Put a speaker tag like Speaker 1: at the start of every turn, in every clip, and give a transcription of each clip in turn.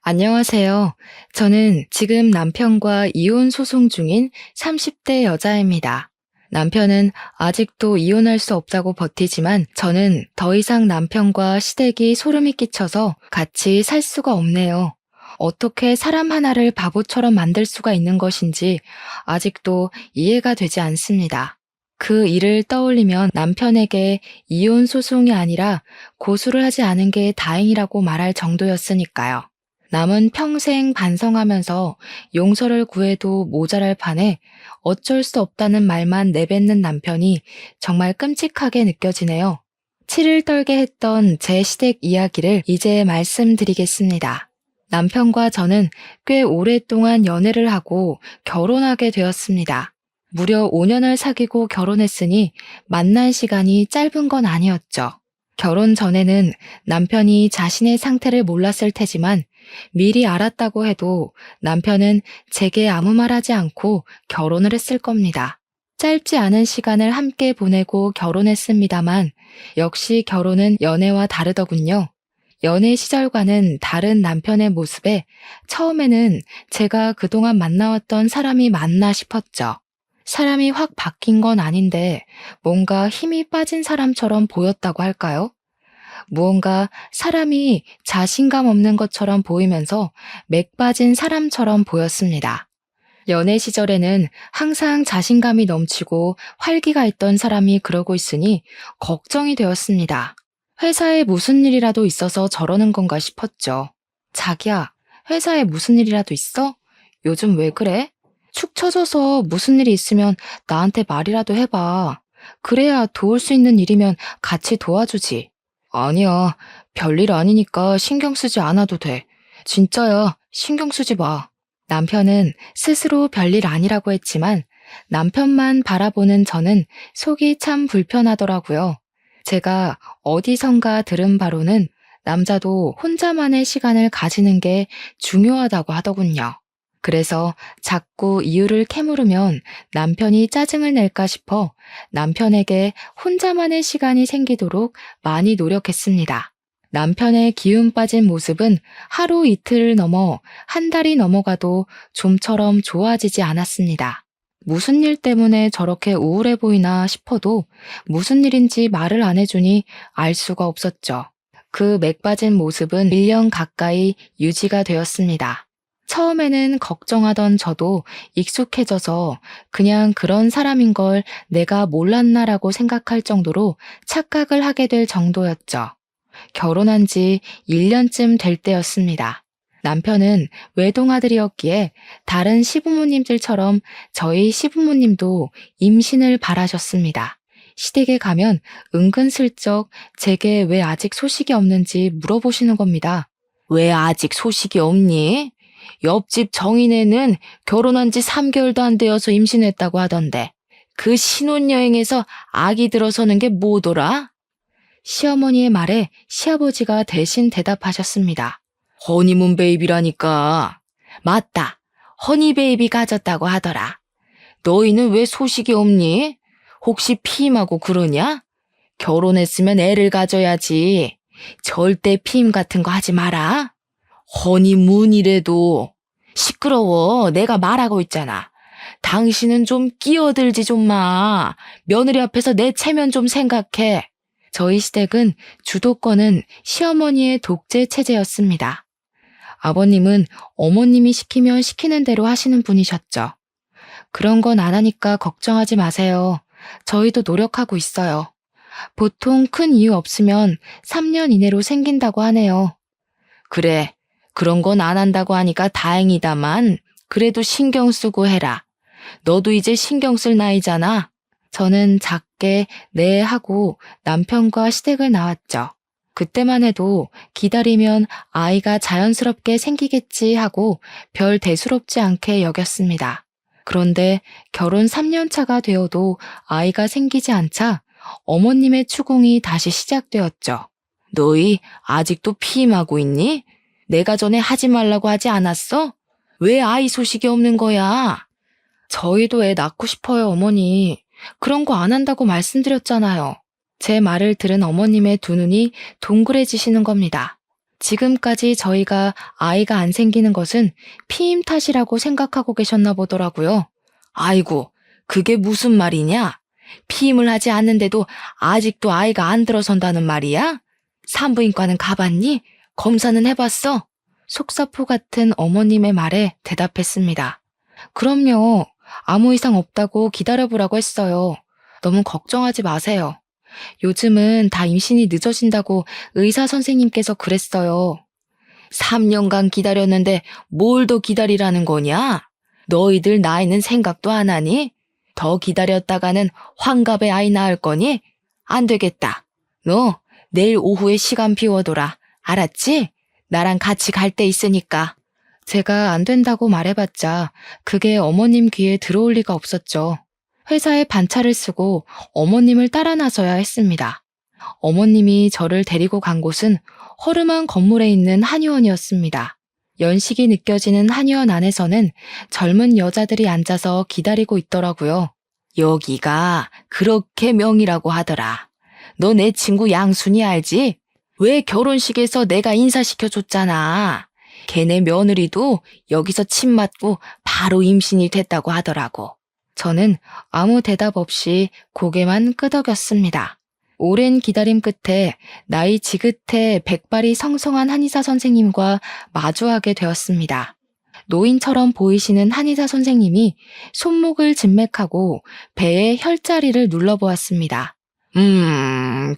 Speaker 1: 안녕하세요. 저는 지금 남편과 이혼 소송 중인 30대 여자입니다. 남편은 아직도 이혼할 수 없다고 버티지만 저는 더 이상 남편과 시댁이 소름이 끼쳐서 같이 살 수가 없네요. 어떻게 사람 하나를 바보처럼 만들 수가 있는 것인지 아직도 이해가 되지 않습니다. 그 일을 떠올리면 남편에게 이혼 소송이 아니라 고소를 하지 않은 게 다행이라고 말할 정도였으니까요. 남은 평생 반성하면서 용서를 구해도 모자랄 판에 어쩔 수 없다는 말만 내뱉는 남편이 정말 끔찍하게 느껴지네요. 치를 떨게 했던 제 시댁 이야기를 이제 말씀드리겠습니다. 남편과 저는 꽤 오랫동안 연애를 하고 결혼하게 되었습니다. 무려 5년을 사귀고 결혼했으니 만난 시간이 짧은 건 아니었죠. 결혼 전에는 남편이 자신의 상태를 몰랐을 테지만 미리 알았다고 해도 남편은 제게 아무 말 하지 않고 결혼을 했을 겁니다. 짧지 않은 시간을 함께 보내고 결혼했습니다만 역시 결혼은 연애와 다르더군요. 연애 시절과는 다른 남편의 모습에 처음에는 제가 그동안 만나왔던 사람이 맞나 싶었죠. 사람이 확 바뀐 건 아닌데 뭔가 힘이 빠진 사람처럼 보였다고 할까요? 무언가 사람이 자신감 없는 것처럼 보이면서 맥 빠진 사람처럼 보였습니다. 연애 시절에는 항상 자신감이 넘치고 활기가 있던 사람이 그러고 있으니 걱정이 되었습니다. 회사에 무슨 일이라도 있어서 저러는 건가 싶었죠. 자기야, 회사에 무슨 일이라도 있어? 요즘 왜 그래? 축 처져서 무슨 일이 있으면 나한테 말이라도 해봐. 그래야 도울 수 있는 일이면 같이 도와주지. 아니야, 별일 아니니까 신경 쓰지 않아도 돼. 진짜야, 신경 쓰지 마. 남편은 스스로 별일 아니라고 했지만 남편만 바라보는 저는 속이 참 불편하더라고요. 제가 어디선가 들은 바로는 남자도 혼자만의 시간을 가지는 게 중요하다고 하더군요. 그래서 자꾸 이유를 캐물으면 남편이 짜증을 낼까 싶어 남편에게 혼자만의 시간이 생기도록 많이 노력했습니다. 남편의 기운 빠진 모습은 하루 이틀을 넘어 한 달이 넘어가도 좀처럼 좋아지지 않았습니다. 무슨 일 때문에 저렇게 우울해 보이나 싶어도 무슨 일인지 말을 안 해주니 알 수가 없었죠. 그 맥 빠진 모습은 1년 가까이 유지가 되었습니다. 처음에는 걱정하던 저도 익숙해져서 그냥 그런 사람인 걸 내가 몰랐나라고 생각할 정도로 착각을 하게 될 정도였죠. 결혼한 지 1년쯤 될 때였습니다. 남편은 외동아들이었기에 다른 시부모님들처럼 저희 시부모님도 임신을 바라셨습니다. 시댁에 가면 은근슬쩍 제게 왜 아직 소식이 없는지 물어보시는 겁니다. 왜 아직 소식이 없니? 옆집 정인애는 결혼한 지 3개월도 안 되어서 임신했다고 하던데 그 신혼여행에서 아기 들어서는 게 뭐더라? 시어머니의 말에 시아버지가 대신 대답하셨습니다. 허니문 베이비라니까. 맞다. 허니 베이비 가졌다고 하더라. 너희는 왜 소식이 없니? 혹시 피임하고 그러냐? 결혼했으면 애를 가져야지. 절대 피임 같은 거 하지 마라. 허니문이래도. 시끄러워. 내가 말하고 있잖아. 당신은 좀 끼어들지 좀 마. 며느리 앞에서 내 체면 좀 생각해. 저희 시댁은 주도권은 시어머니의 독재 체제였습니다. 아버님은 어머님이 시키면 시키는 대로 하시는 분이셨죠. 그런 건 안 하니까 걱정하지 마세요. 저희도 노력하고 있어요. 보통 큰 이유 없으면 3년 이내로 생긴다고 하네요. 그래, 그런 건 안 한다고 하니까 다행이다만 그래도 신경 쓰고 해라. 너도 이제 신경 쓸 나이잖아. 저는 작게 네 하고 남편과 시댁을 나왔죠. 그때만 해도 기다리면 아이가 자연스럽게 생기겠지 하고 별 대수롭지 않게 여겼습니다. 그런데 결혼 3년 차가 되어도 아이가 생기지 않자 어머님의 추궁이 다시 시작되었죠. 너희 아직도 피임하고 있니? 내가 전에 하지 말라고 하지 않았어? 왜 아이 소식이 없는 거야? 저희도 애 낳고 싶어요, 어머니. 그런 거 안 한다고 말씀드렸잖아요. 제 말을 들은 어머님의 두 눈이 동그래지시는 겁니다. 지금까지 저희가 아이가 안 생기는 것은 피임 탓이라고 생각하고 계셨나 보더라고요. 아이고, 그게 무슨 말이냐? 피임을 하지 않는데도 아직도 아이가 안 들어선다는 말이야? 산부인과는 가봤니? 검사는 해봤어? 속사포 같은 어머님의 말에 대답했습니다. 그럼요. 아무 이상 없다고 기다려보라고 했어요. 너무 걱정하지 마세요. 요즘은 다 임신이 늦어진다고 의사 선생님께서 그랬어요. 3년간 기다렸는데 뭘 더 기다리라는 거냐? 너희들 나이는 생각도 안 하니? 더 기다렸다가는 환갑에 아이 낳을 거니? 안 되겠다. 너 내일 오후에 시간 비워둬라. 알았지? 나랑 같이 갈 데 있으니까. 제가 안 된다고 말해봤자 그게 어머님 귀에 들어올 리가 없었죠. 회사에 반차를 쓰고 어머님을 따라 나서야 했습니다. 어머님이 저를 데리고 간 곳은 허름한 건물에 있는 한의원이었습니다. 연식이 느껴지는 한의원 안에서는 젊은 여자들이 앉아서 기다리고 있더라고요. 여기가 그렇게 명이라고 하더라. 너 내 친구 양순이 알지? 왜 결혼식에서 내가 인사시켜줬잖아. 걔네 며느리도 여기서 침 맞고 바로 임신이 됐다고 하더라고. 저는 아무 대답 없이 고개만 끄덕였습니다. 오랜 기다림 끝에 나이 지긋해 백발이 성성한 한의사 선생님과 마주하게 되었습니다. 노인처럼 보이시는 한의사 선생님이 손목을 진맥하고 배에 혈자리를 눌러보았습니다.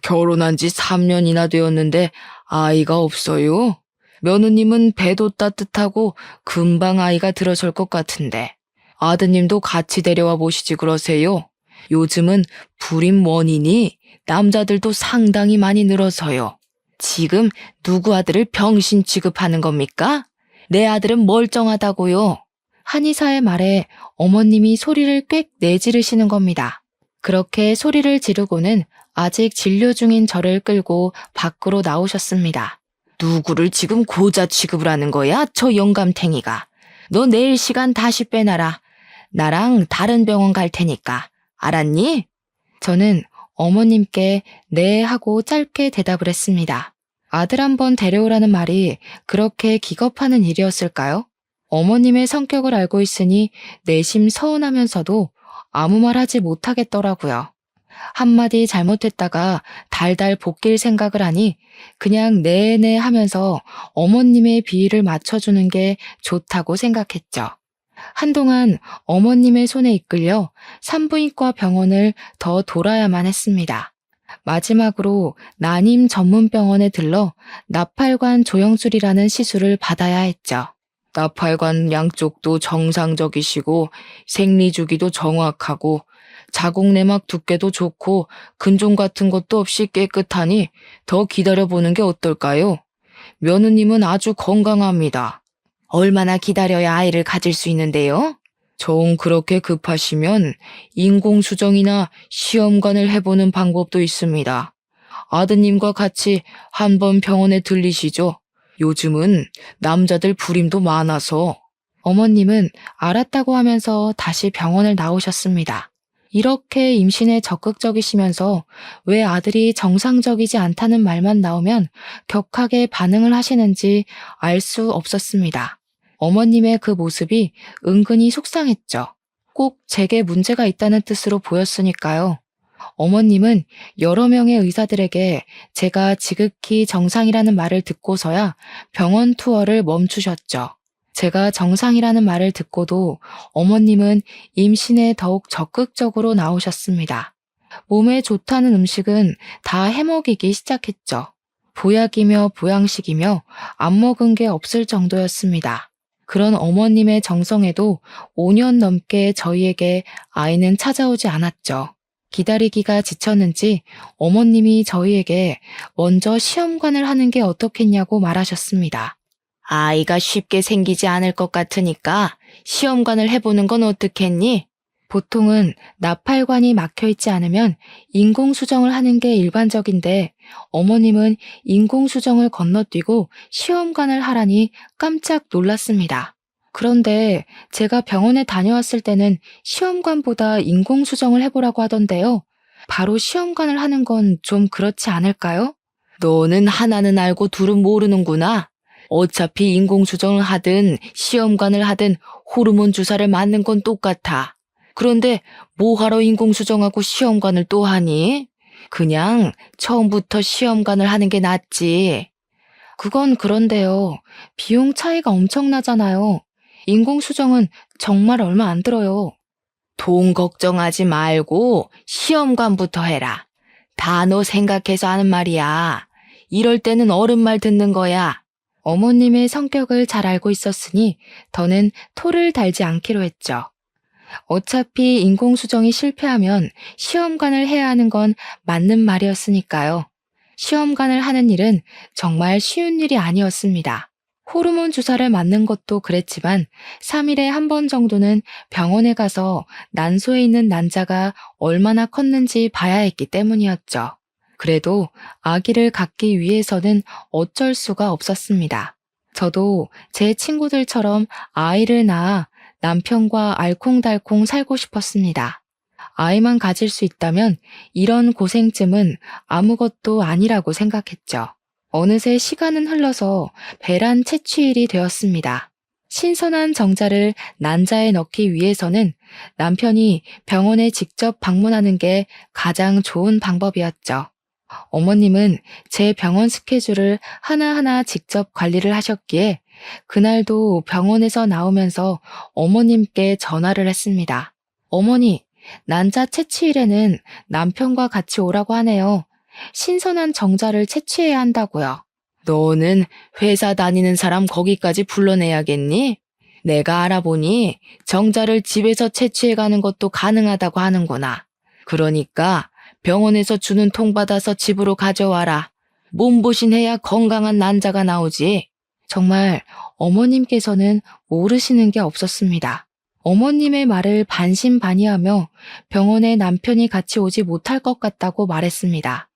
Speaker 1: 결혼한 지 3년이나 되었는데 아이가 없어요? 며느님은 배도 따뜻하고 금방 아이가 들어설 것 같은데 아드님도 같이 데려와 보시지 그러세요. 요즘은 불임 원인이 남자들도 상당히 많이 늘어서요. 지금 누구 아들을 병신 취급하는 겁니까? 내 아들은 멀쩡하다고요. 한의사의 말에 어머님이 소리를 꽥 내지르시는 겁니다. 그렇게 소리를 지르고는 아직 진료 중인 저를 끌고 밖으로 나오셨습니다. 누구를 지금 고자 취급을 하는 거야? 저 영감탱이가. 너 내일 시간 다시 빼놔라. 나랑 다른 병원 갈 테니까. 알았니? 저는 어머님께 네 하고 짧게 대답을 했습니다. 아들 한번 데려오라는 말이 그렇게 기겁하는 일이었을까요? 어머님의 성격을 알고 있으니 내심 서운하면서도 아무 말 하지 못하겠더라고요. 한마디 잘못했다가 달달 볶일 생각을 하니 그냥 네네 하면서 어머님의 비위를 맞춰주는 게 좋다고 생각했죠. 한동안 어머님의 손에 이끌려 산부인과 병원을 더 돌아야만 했습니다. 마지막으로 난임 전문병원에 들러 나팔관 조영술이라는 시술을 받아야 했죠. 나팔관 양쪽도 정상적이시고 생리주기도 정확하고 자궁 내막 두께도 좋고 근종 같은 것도 없이 깨끗하니 더 기다려보는 게 어떨까요? 며느님은 아주 건강합니다. 얼마나 기다려야 아이를 가질 수 있는데요? 정 그렇게 급하시면 인공수정이나 시험관을 해보는 방법도 있습니다. 아드님과 같이 한번 병원에 들리시죠. 요즘은 남자들 불임도 많아서. 어머님은 알았다고 하면서 다시 병원을 나오셨습니다. 이렇게 임신에 적극적이시면서 왜 아들이 정상적이지 않다는 말만 나오면 격하게 반응을 하시는지 알 수 없었습니다. 어머님의 그 모습이 은근히 속상했죠. 꼭 제게 문제가 있다는 뜻으로 보였으니까요. 어머님은 여러 명의 의사들에게 제가 지극히 정상이라는 말을 듣고서야 병원 투어를 멈추셨죠. 제가 정상이라는 말을 듣고도 어머님은 임신에 더욱 적극적으로 나오셨습니다. 몸에 좋다는 음식은 다 해먹이기 시작했죠. 보약이며 보양식이며 안 먹은 게 없을 정도였습니다. 그런 어머님의 정성에도 5년 넘게 저희에게 아이는 찾아오지 않았죠. 기다리기가 지쳤는지 어머님이 저희에게 먼저 시험관을 하는 게 어떻겠냐고 말하셨습니다. 아이가 쉽게 생기지 않을 것 같으니까 시험관을 해보는 건 어떻겠니? 보통은 나팔관이 막혀있지 않으면 인공수정을 하는 게 일반적인데 어머님은 인공수정을 건너뛰고 시험관을 하라니 깜짝 놀랐습니다. 그런데 제가 병원에 다녀왔을 때는 시험관보다 인공수정을 해보라고 하던데요. 바로 시험관을 하는 건 좀 그렇지 않을까요? 너는 하나는 알고 둘은 모르는구나. 어차피 인공수정을 하든 시험관을 하든 호르몬 주사를 맞는 건 똑같아. 그런데 뭐하러 인공수정하고 시험관을 또 하니? 그냥 처음부터 시험관을 하는 게 낫지. 그건 그런데요. 비용 차이가 엄청나잖아요. 인공수정은 정말 얼마 안 들어요. 돈 걱정하지 말고 시험관부터 해라. 다 너 생각해서 하는 말이야. 이럴 때는 어른 말 듣는 거야. 어머님의 성격을 잘 알고 있었으니 더는 토를 달지 않기로 했죠. 어차피 인공수정이 실패하면 시험관을 해야 하는 건 맞는 말이었으니까요. 시험관을 하는 일은 정말 쉬운 일이 아니었습니다. 호르몬 주사를 맞는 것도 그랬지만 3일에 한 번 정도는 병원에 가서 난소에 있는 난자가 얼마나 컸는지 봐야 했기 때문이었죠. 그래도 아기를 갖기 위해서는 어쩔 수가 없었습니다. 저도 제 친구들처럼 아이를 낳아 남편과 알콩달콩 살고 싶었습니다. 아이만 가질 수 있다면 이런 고생쯤은 아무것도 아니라고 생각했죠. 어느새 시간은 흘러서 배란 채취일이 되었습니다. 신선한 정자를 난자에 넣기 위해서는 남편이 병원에 직접 방문하는 게 가장 좋은 방법이었죠. 어머님은 제 병원 스케줄을 하나하나 직접 관리를 하셨기에 그날도 병원에서 나오면서 어머님께 전화를 했습니다. 어머니, 난자 채취일에는 남편과 같이 오라고 하네요. 신선한 정자를 채취해야 한다고요. 너는 회사 다니는 사람 거기까지 불러내야겠니? 내가 알아보니 정자를 집에서 채취해가는 것도 가능하다고 하는구나. 그러니까 병원에서 주는 통 받아서 집으로 가져와라. 몸보신해야 건강한 난자가 나오지. 정말 어머님께서는 모르시는 게 없었습니다. 어머님의 말을 반신반의하며 병원에 남편이 같이 오지 못할 것 같다고 말했습니다.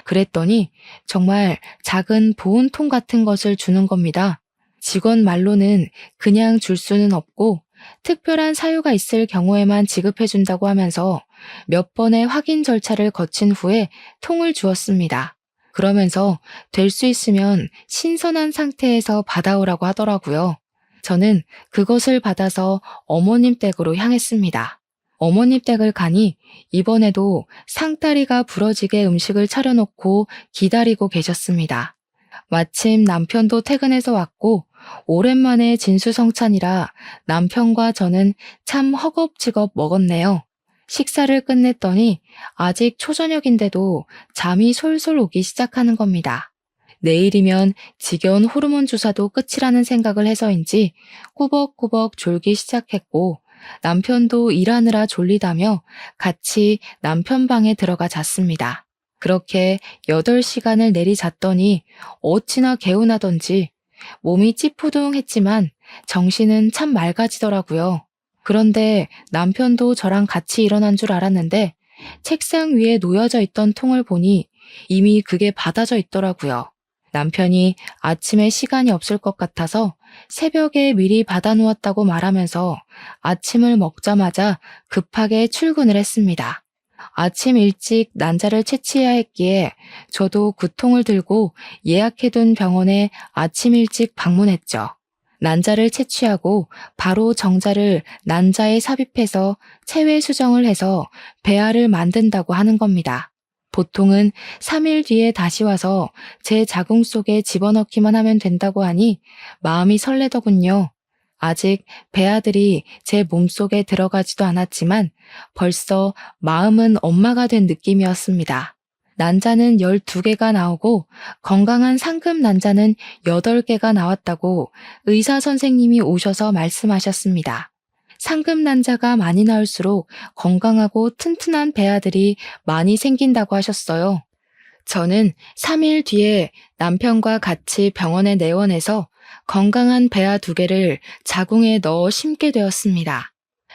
Speaker 1: 그랬더니 정말 작은 보온통 같은 것을 주는 겁니다. 직원 말로는 그냥 줄 수는 없고 특별한 사유가 있을 경우에만 지급해준다고 하면서 몇 번의 확인 절차를 거친 후에 통을 주었습니다. 그러면서 될 수 있으면 신선한 상태에서 받아오라고 하더라고요. 저는 그것을 받아서 어머님 댁으로 향했습니다. 어머님 댁을 가니 이번에도 상다리가 부러지게 음식을 차려놓고 기다리고 계셨습니다. 마침 남편도 퇴근해서 왔고 오랜만에 진수성찬이라 남편과 저는 참 허겁지겁 먹었네요. 식사를 끝냈더니 아직 초저녁인데도 잠이 솔솔 오기 시작하는 겁니다. 내일이면 지겨운 호르몬 주사도 끝이라는 생각을 해서인지 꾸벅꾸벅 졸기 시작했고 남편도 일하느라 졸리다며 같이 남편 방에 들어가 잤습니다. 그렇게 8시간을 내리잤더니 어찌나 개운하던지 몸이 찌푸둥했지만 정신은 참 맑아지더라고요. 그런데 남편도 저랑 같이 일어난 줄 알았는데 책상 위에 놓여져 있던 통을 보니 이미 그게 받아져 있더라고요. 남편이 아침에 시간이 없을 것 같아서 새벽에 미리 받아놓았다고 말하면서 아침을 먹자마자 급하게 출근을 했습니다. 아침 일찍 난자를 채취해야 했기에 저도 그 통을 들고 예약해둔 병원에 아침 일찍 방문했죠. 난자를 채취하고 바로 정자를 난자에 삽입해서 체외 수정을 해서 배아를 만든다고 하는 겁니다. 보통은 3일 뒤에 다시 와서 제 자궁 속에 집어넣기만 하면 된다고 하니 마음이 설레더군요. 아직 배아들이 제 몸속에 들어가지도 않았지만 벌써 마음은 엄마가 된 느낌이었습니다. 난자는 12개가 나오고 건강한 상금 난자는 8개가 나왔다고 의사 선생님이 오셔서 말씀하셨습니다. 상금 난자가 많이 나올수록 건강하고 튼튼한 배아들이 많이 생긴다고 하셨어요. 저는 3일 뒤에 남편과 같이 병원에 내원해서 건강한 배아 2개를 자궁에 넣어 심게 되었습니다.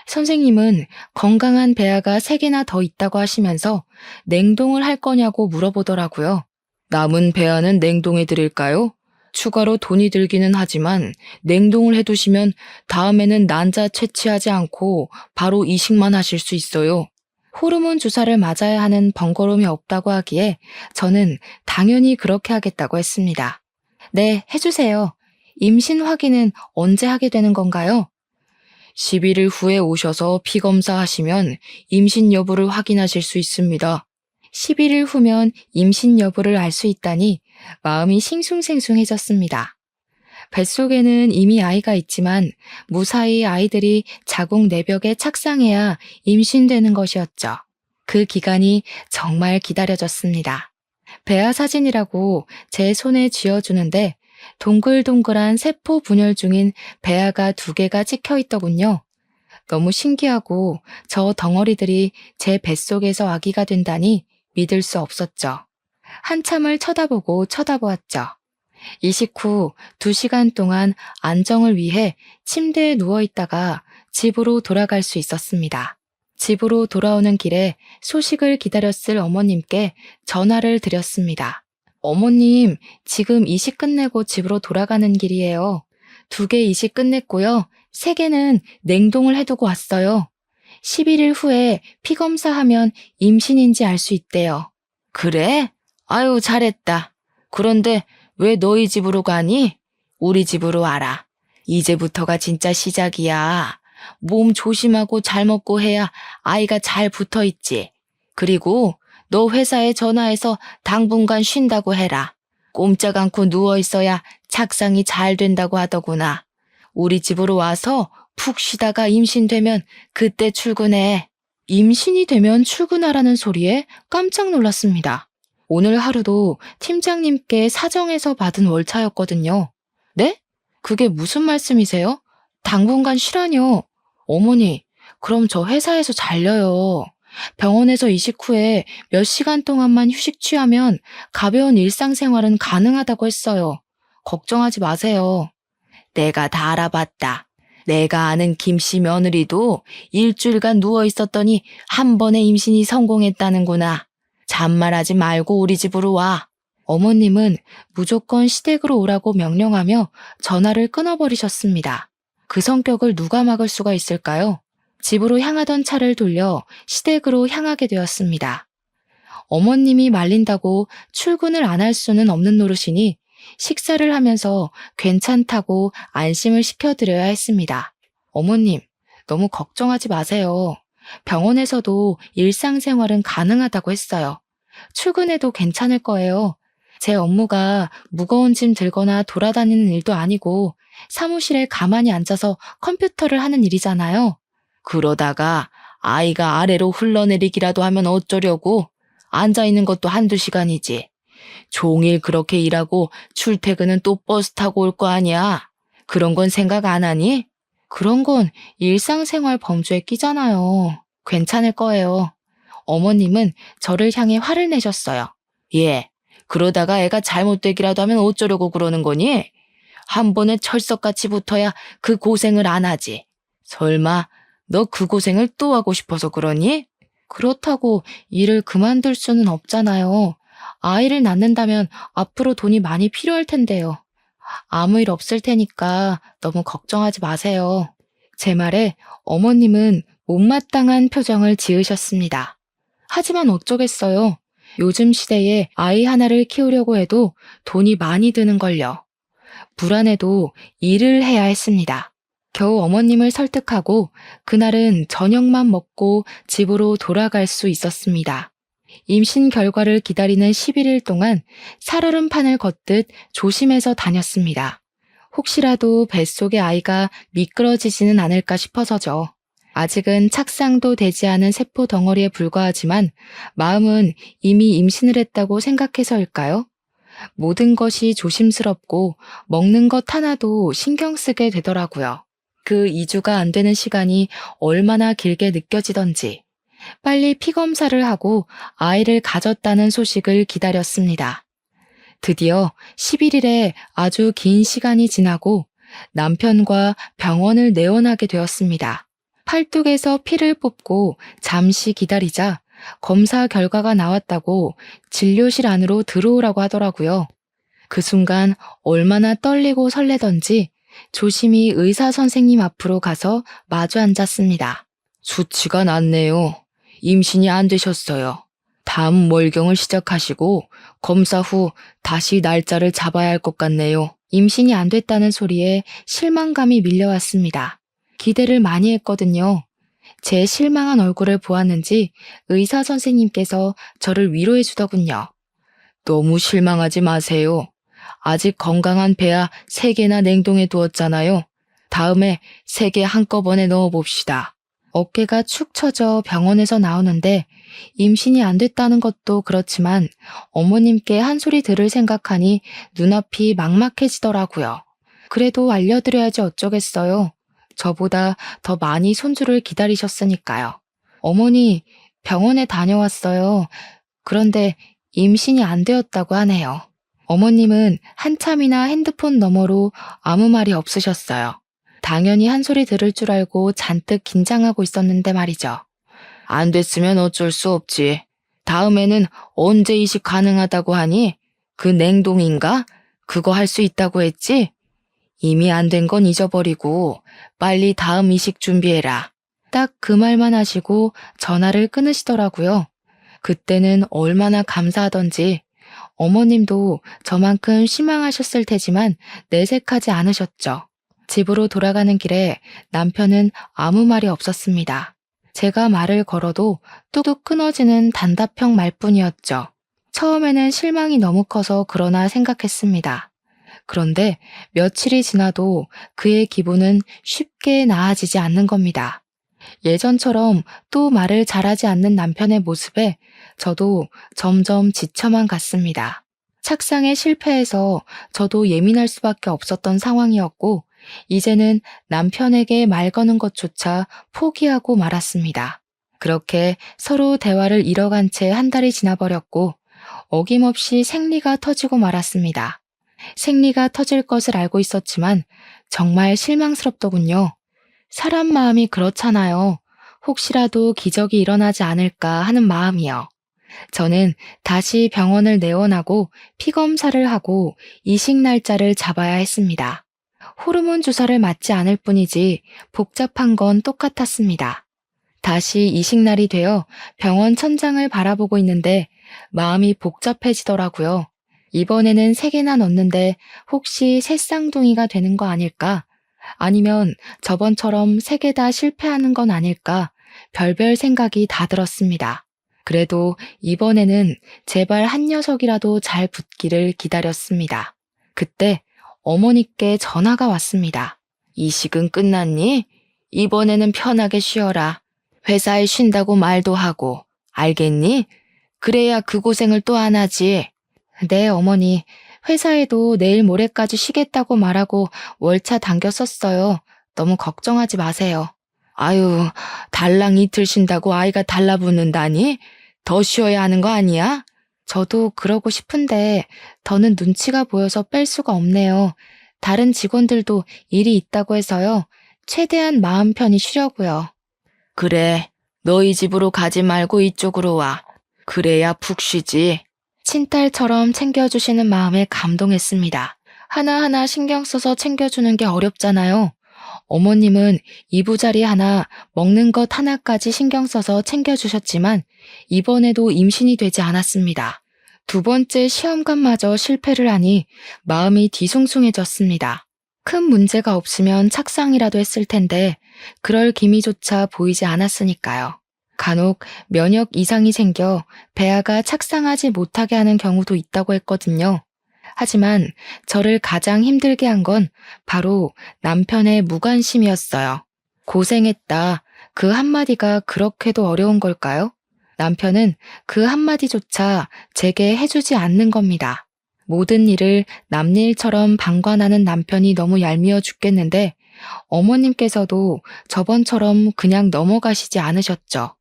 Speaker 1: 선생님은 건강한 배아가 3개나 더 있다고 하시면서 냉동을 할 거냐고 물어보더라고요. 남은 배아는 냉동해 드릴까요? 추가로 돈이 들기는 하지만 냉동을 해두시면 다음에는 난자 채취하지 않고 바로 이식만 하실 수 있어요. 호르몬 주사를 맞아야 하는 번거로움이 없다고 하기에 저는 당연히 그렇게 하겠다고 했습니다. 네, 해주세요. 임신 확인은 언제 하게 되는 건가요? 11일 후에 오셔서 피검사 하시면 임신 여부를 확인하실 수 있습니다. 11일 후면 임신 여부를 알 수 있다니 마음이 싱숭생숭해졌습니다. 뱃속에는 이미 아이가 있지만 무사히 아이들이 자궁 내벽에 착상해야 임신되는 것이었죠. 그 기간이 정말 기다려졌습니다. 배아 사진이라고 제 손에 쥐어주는데 동글동글한 세포 분열 중인 배아가 2개가 찍혀 있더군요. 너무 신기하고 저 덩어리들이 제 뱃속에서 아기가 된다니 믿을 수 없었죠. 한참을 쳐다보았죠. 이식 후 2시간 동안 안정을 위해 침대에 누워 있다가 집으로 돌아갈 수 있었습니다. 집으로 돌아오는 길에 소식을 기다렸을 어머님께 전화를 드렸습니다. 어머님, 지금 이식 끝내고 집으로 돌아가는 길이에요. 2개 이식 끝냈고요. 3개는 냉동을 해두고 왔어요. 11일 후에 피검사하면 임신인지 알 수 있대요. 그래? 아유, 잘했다. 그런데 왜 너희 집으로 가니? 우리 집으로 와라. 이제부터가 진짜 시작이야. 몸 조심하고 잘 먹고 해야 아이가 잘 붙어 있지. 그리고 너 회사에 전화해서 당분간 쉰다고 해라. 꼼짝 않고 누워 있어야 착상이 잘 된다고 하더구나. 우리 집으로 와서 푹 쉬다가 임신되면 그때 출근해. 임신이 되면 출근하라는 소리에 깜짝 놀랐습니다. 오늘 하루도 팀장님께 사정해서 받은 월차였거든요. 네? 그게 무슨 말씀이세요? 당분간 쉬라뇨. 어머니, 그럼 저 회사에서 잘려요. 병원에서 이식 후에 몇 시간 동안만 휴식 취하면 가벼운 일상생활은 가능하다고 했어요. 걱정하지 마세요. 내가 다 알아봤다. 내가 아는 김씨 며느리도 일주일간 누워 있었더니 한 번에 임신이 성공했다는구나. 잔말하지 말고 우리 집으로 와. 어머님은 무조건 시댁으로 오라고 명령하며 전화를 끊어버리셨습니다. 그 성격을 누가 막을 수가 있을까요? 집으로 향하던 차를 돌려 시댁으로 향하게 되었습니다. 어머님이 말린다고 출근을 안 할 수는 없는 노릇이니 식사를 하면서 괜찮다고 안심을 시켜드려야 했습니다. 어머님, 너무 걱정하지 마세요. 병원에서도 일상생활은 가능하다고 했어요. 출근해도 괜찮을 거예요. 제 업무가 무거운 짐 들거나 돌아다니는 일도 아니고 사무실에 가만히 앉아서 컴퓨터를 하는 일이잖아요. 그러다가 아이가 아래로 흘러내리기라도 하면 어쩌려고? 앉아있는 것도 1~2시간이지. 종일 그렇게 일하고 출퇴근은 또 버스 타고 올 거 아니야. 그런 건 생각 안 하니? 그런 건 일상생활 범주에 끼잖아요. 괜찮을 거예요. 어머님은 저를 향해 화를 내셨어요. 예, 그러다가 애가 잘못되기라도 하면 어쩌려고 그러는 거니? 한 번에 철석같이 붙어야 그 고생을 안 하지. 설마 너 그 고생을 또 하고 싶어서 그러니? 그렇다고 일을 그만둘 수는 없잖아요. 아이를 낳는다면 앞으로 돈이 많이 필요할 텐데요. 아무 일 없을 테니까 너무 걱정하지 마세요. 제 말에 어머님은 못마땅한 표정을 지으셨습니다. 하지만 어쩌겠어요. 요즘 시대에 아이 하나를 키우려고 해도 돈이 많이 드는걸요. 불안해도 일을 해야 했습니다. 겨우 어머님을 설득하고 그날은 저녁만 먹고 집으로 돌아갈 수 있었습니다. 임신 결과를 기다리는 11일 동안 살얼음판을 걷듯 조심해서 다녔습니다. 혹시라도 뱃속의 아이가 미끄러지지는 않을까 싶어서죠. 아직은 착상도 되지 않은 세포 덩어리에 불과하지만 마음은 이미 임신을 했다고 생각해서일까요? 모든 것이 조심스럽고 먹는 것 하나도 신경 쓰게 되더라고요. 그 2주가 안 되는 시간이 얼마나 길게 느껴지던지 빨리 피검사를 하고 아이를 가졌다는 소식을 기다렸습니다. 드디어 11일에 아주 긴 시간이 지나고 남편과 병원을 내원하게 되었습니다. 팔뚝에서 피를 뽑고 잠시 기다리자 검사 결과가 나왔다고 진료실 안으로 들어오라고 하더라고요. 그 순간 얼마나 떨리고 설레던지 조심히 의사 선생님 앞으로 가서 마주 앉았습니다. 수치가 낮네요. 임신이 안 되셨어요. 다음 월경을 시작하시고 검사 후 다시 날짜를 잡아야 할 것 같네요. 임신이 안 됐다는 소리에 실망감이 밀려왔습니다. 기대를 많이 했거든요. 제 실망한 얼굴을 보았는지 의사 선생님께서 저를 위로해 주더군요. 너무 실망하지 마세요. 아직 건강한 배아 3개나 냉동해 두었잖아요. 다음에 3개 한꺼번에 넣어봅시다. 어깨가 축 처져 병원에서 나오는데 임신이 안 됐다는 것도 그렇지만 어머님께 한 소리 들을 생각하니 눈앞이 막막해지더라고요. 그래도 알려드려야지 어쩌겠어요. 저보다 더 많이 손주를 기다리셨으니까요. 어머니, 병원에 다녀왔어요. 그런데 임신이 안 되었다고 하네요. 어머님은 한참이나 핸드폰 너머로 아무 말이 없으셨어요. 당연히 한 소리 들을 줄 알고 잔뜩 긴장하고 있었는데 말이죠. 안 됐으면 어쩔 수 없지. 다음에는 언제 이식 가능하다고 하니? 그 냉동인가? 그거 할 수 있다고 했지? 이미 안 된 건 잊어버리고 빨리 다음 이식 준비해라. 딱 그 말만 하시고 전화를 끊으시더라고요. 그때는 얼마나 감사하던지 어머님도 저만큼 실망하셨을 테지만 내색하지 않으셨죠. 집으로 돌아가는 길에 남편은 아무 말이 없었습니다. 제가 말을 걸어도 뚝뚝 끊어지는 단답형 말뿐이었죠. 처음에는 실망이 너무 커서 그러나 생각했습니다. 그런데 며칠이 지나도 그의 기분은 쉽게 나아지지 않는 겁니다. 예전처럼 또 말을 잘하지 않는 남편의 모습에 저도 점점 지쳐만 갔습니다. 착상에 실패해서 저도 예민할 수밖에 없었던 상황이었고, 이제는 남편에게 말 거는 것조차 포기하고 말았습니다. 그렇게 서로 대화를 잃어간 채 한 달이 지나버렸고, 어김없이 생리가 터지고 말았습니다. 생리가 터질 것을 알고 있었지만 정말 실망스럽더군요. 사람 마음이 그렇잖아요. 혹시라도 기적이 일어나지 않을까 하는 마음이요. 저는 다시 병원을 내원하고 피검사를 하고 이식 날짜를 잡아야 했습니다. 호르몬 주사를 맞지 않을 뿐이지 복잡한 건 똑같았습니다. 다시 이식날이 되어 병원 천장을 바라보고 있는데 마음이 복잡해지더라고요. 이번에는 3개나 넣는데 혹시 새쌍둥이가 되는 거 아닐까? 아니면 저번처럼 3개 다 실패하는 건 아닐까? 별별 생각이 다 들었습니다. 그래도 이번에는 제발 한 녀석이라도 잘 붙기를 기다렸습니다. 그때 어머니께 전화가 왔습니다. 이식은 끝났니? 이번에는 편하게 쉬어라. 회사에 쉰다고 말도 하고, 알겠니? 그래야 그 고생을 또 안 하지. 네, 어머니. 회사에도 내일 모레까지 쉬겠다고 말하고 월차 당겨 썼어요. 너무 걱정하지 마세요. 아유, 달랑 이틀 쉰다고 아이가 달라붙는다니? 더 쉬어야 하는 거 아니야? 저도 그러고 싶은데 더는 눈치가 보여서 뺄 수가 없네요. 다른 직원들도 일이 있다고 해서요. 최대한 마음 편히 쉬려고요. 그래, 너희 집으로 가지 말고 이쪽으로 와. 그래야 푹 쉬지. 친딸처럼 챙겨주시는 마음에 감동했습니다. 하나하나 신경 써서 챙겨주는 게 어렵잖아요. 어머님은 이부자리 하나, 먹는 것 하나까지 신경 써서 챙겨주셨지만 이번에도 임신이 되지 않았습니다. 2번째 시험관마저 실패를 하니 마음이 뒤숭숭해졌습니다. 큰 문제가 없으면 착상이라도 했을 텐데 그럴 기미조차 보이지 않았으니까요. 간혹 면역 이상이 생겨 배아가 착상하지 못하게 하는 경우도 있다고 했거든요. 하지만 저를 가장 힘들게 한 건 바로 남편의 무관심이었어요. 고생했다. 그 한마디가 그렇게도 어려운 걸까요? 남편은 그 한마디조차 제게 해주지 않는 겁니다. 모든 일을 남일처럼 방관하는 남편이 너무 얄미워 죽겠는데 어머님께서도 저번처럼 그냥 넘어가시지 않으셨죠.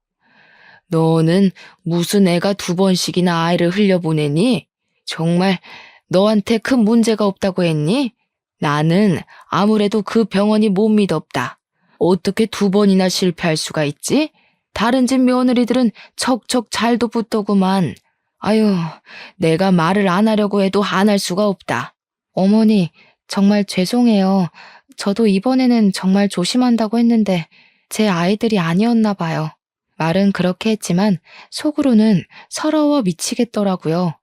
Speaker 1: 너는 무슨 애가 2번씩이나 아이를 흘려보내니? 정말 너한테 큰 문제가 없다고 했니? 나는 아무래도 그 병원이 못 믿었다. 어떻게 2번이나 실패할 수가 있지? 다른 집 며느리들은 척척 잘도 붙더구만. 아유, 내가 말을 안 하려고 해도 안 할 수가 없다. 어머니, 정말 죄송해요. 저도 이번에는 정말 조심한다고 했는데 제 아이들이 아니었나 봐요. 말은 그렇게 했지만 속으로는 서러워 미치겠더라고요.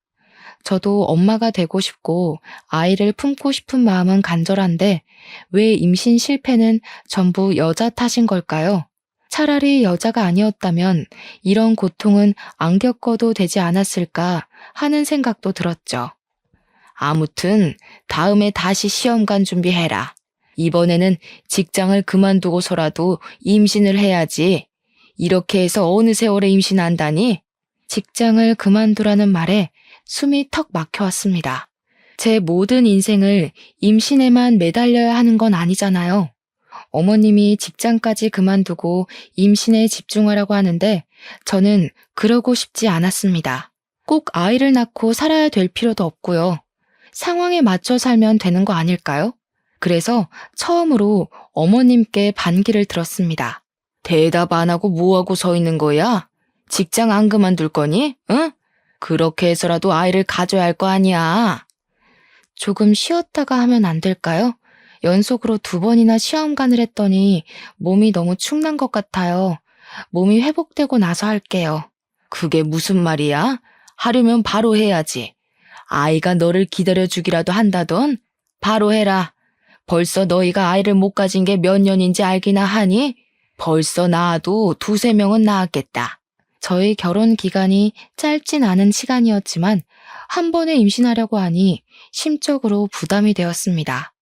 Speaker 1: 저도 엄마가 되고 싶고 아이를 품고 싶은 마음은 간절한데 왜 임신 실패는 전부 여자 탓인 걸까요? 차라리 여자가 아니었다면 이런 고통은 안 겪어도 되지 않았을까 하는 생각도 들었죠. 아무튼 다음에 다시 시험관 준비해라. 이번에는 직장을 그만두고서라도 임신을 해야지. 이렇게 해서 어느 세월에 임신한다니? 직장을 그만두라는 말에 숨이 턱 막혀왔습니다. 제 모든 인생을 임신에만 매달려야 하는 건 아니잖아요. 어머님이 직장까지 그만두고 임신에 집중하라고 하는데 저는 그러고 싶지 않았습니다. 꼭 아이를 낳고 살아야 될 필요도 없고요. 상황에 맞춰 살면 되는 거 아닐까요? 그래서 처음으로 어머님께 반기를 들었습니다. 대답 안 하고 뭐하고 서 있는 거야? 직장 안 그만둘 거니? 응? 그렇게 해서라도 아이를 가져야 할 거 아니야. 조금 쉬었다가 하면 안 될까요? 연속으로 2번이나 시험관을 했더니 몸이 너무 축난 것 같아요. 몸이 회복되고 나서 할게요. 그게 무슨 말이야? 하려면 바로 해야지. 아이가 너를 기다려주기라도 한다던? 바로 해라. 벌써 너희가 아이를 못 가진 게 몇 년인지 알기나 하니? 벌써 낳아도 2~3명은 낳았겠다. 저희 결혼 기간이 짧진 않은 시간이었지만 한 번에 임신하려고 하니 심적으로 부담이 되었습니다.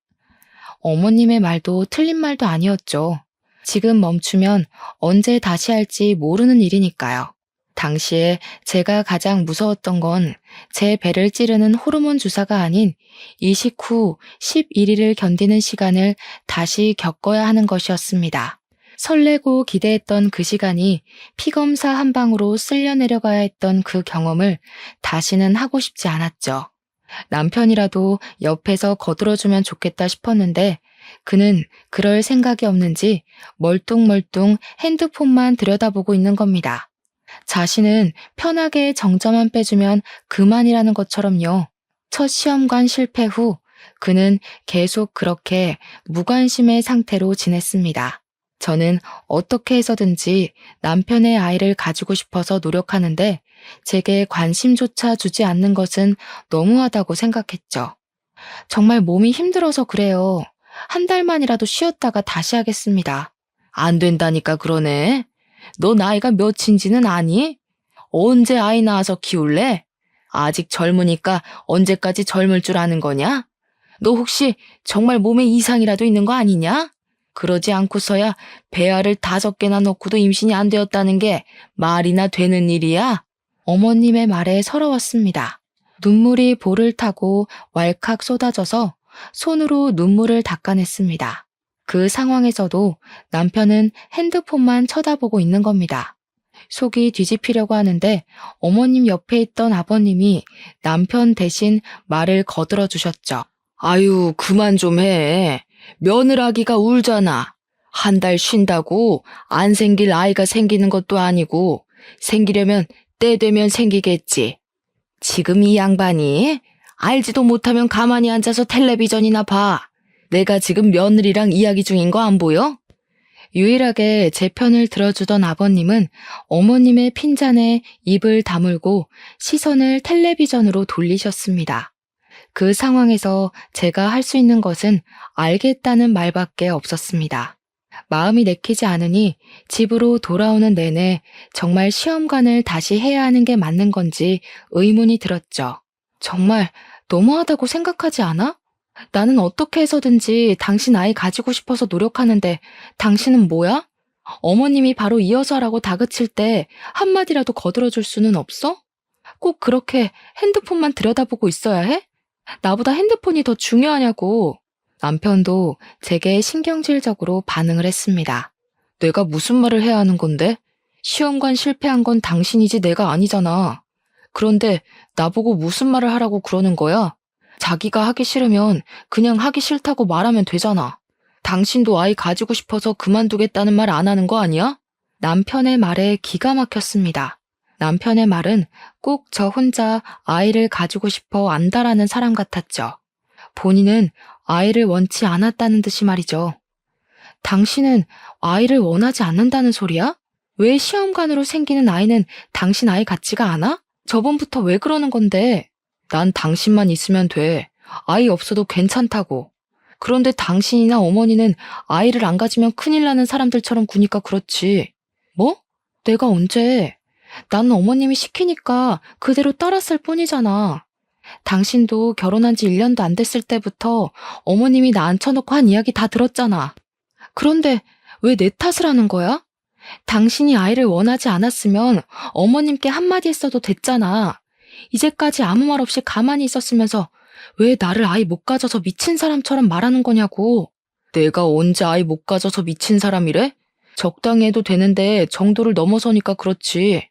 Speaker 1: 어머님의 말도 틀린 말도 아니었죠. 지금 멈추면 언제 다시 할지 모르는 일이니까요. 당시에 제가 가장 무서웠던 건 제 배를 찌르는 호르몬 주사가 아닌 이식 후 11일을 견디는 시간을 다시 겪어야 하는 것이었습니다. 설레고 기대했던 그 시간이 피검사 한 방으로 쓸려 내려가야 했던 그 경험을 다시는 하고 싶지 않았죠. 남편이라도 옆에서 거들어주면 좋겠다 싶었는데 그는 그럴 생각이 없는지 멀뚱멀뚱 핸드폰만 들여다보고 있는 겁니다. 자신은 편하게 정자만 빼주면 그만이라는 것처럼요. 첫 시험관 실패 후 그는 계속 그렇게 무관심의 상태로 지냈습니다. 저는 어떻게 해서든지 남편의 아이를 가지고 싶어서 노력하는데 제게 관심조차 주지 않는 것은 너무하다고 생각했죠. 정말 몸이 힘들어서 그래요. 한 달만이라도 쉬었다가 다시 하겠습니다. 안 된다니까 그러네. 너 나이가 몇인지는 아니? 언제 아이 낳아서 키울래? 아직 젊으니까 언제까지 젊을 줄 아는 거냐? 너 혹시 정말 몸에 이상이라도 있는 거 아니냐? 그러지 않고서야 배알을 5개나 넣고도 임신이 안 되었다는 게 말이나 되는 일이야? 어머님의 말에 서러웠습니다. 눈물이 볼을 타고 왈칵 쏟아져서 손으로 눈물을 닦아냈습니다. 그 상황에서도 남편은 핸드폰만 쳐다보고 있는 겁니다. 속이 뒤집히려고 하는데 어머님 옆에 있던 아버님이 남편 대신 말을 거들어 주셨죠. 아유, 그만 좀 해. 며느라기가 울잖아. 한 달 쉰다고 안 생길 아이가 생기는 것도 아니고 생기려면 때 되면 생기겠지. 지금 이 양반이 알지도 못하면 가만히 앉아서 텔레비전이나 봐. 내가 지금 며느리랑 이야기 중인 거 안 보여? 유일하게 제 편을 들어주던 아버님은 어머님의 핀잔에 입을 다물고 시선을 텔레비전으로 돌리셨습니다. 그 상황에서 제가 할 수 있는 것은 알겠다는 말밖에 없었습니다. 마음이 내키지 않으니 집으로 돌아오는 내내 정말 시험관을 다시 해야 하는 게 맞는 건지 의문이 들었죠. 정말 너무하다고 생각하지 않아? 나는 어떻게 해서든지 당신 아이 가지고 싶어서 노력하는데 당신은 뭐야? 어머님이 바로 이어서 하라고 다그칠 때 한마디라도 거들어줄 수는 없어? 꼭 그렇게 핸드폰만 들여다보고 있어야 해? 나보다 핸드폰이 더 중요하냐고. 남편도 제게 신경질적으로 반응을 했습니다. 내가 무슨 말을 해야 하는 건데? 시험관 실패한 건 당신이지 내가 아니잖아. 그런데 나보고 무슨 말을 하라고 그러는 거야? 자기가 하기 싫으면 그냥 하기 싫다고 말하면 되잖아. 당신도 아이 가지고 싶어서 그만두겠다는 말 안 하는 거 아니야? 남편의 말에 기가 막혔습니다. 남편의 말은 꼭 저 혼자 아이를 가지고 싶어 안다라는 사람 같았죠. 본인은 아이를 원치 않았다는 듯이 말이죠. 당신은 아이를 원하지 않는다는 소리야? 왜 시험관으로 생기는 아이는 당신 아이 같지가 않아? 저번부터 왜 그러는 건데? 난 당신만 있으면 돼. 아이 없어도 괜찮다고. 그런데 당신이나 어머니는 아이를 안 가지면 큰일 나는 사람들처럼 구니까 그렇지. 뭐? 내가 언제? 나는 어머님이 시키니까 그대로 따랐을 뿐이잖아. 당신도 결혼한 지 1년도 안 됐을 때부터 어머님이 나 앉혀놓고 한 이야기 다 들었잖아. 그런데 왜 내 탓을 하는 거야? 당신이 아이를 원하지 않았으면 어머님께 한마디 했어도 됐잖아. 이제까지 아무 말 없이 가만히 있었으면서 왜 나를 아이 못 가져서 미친 사람처럼 말하는 거냐고. 내가 언제 아이 못 가져서 미친 사람이래? 적당히 해도 되는데 정도를 넘어서니까 그렇지.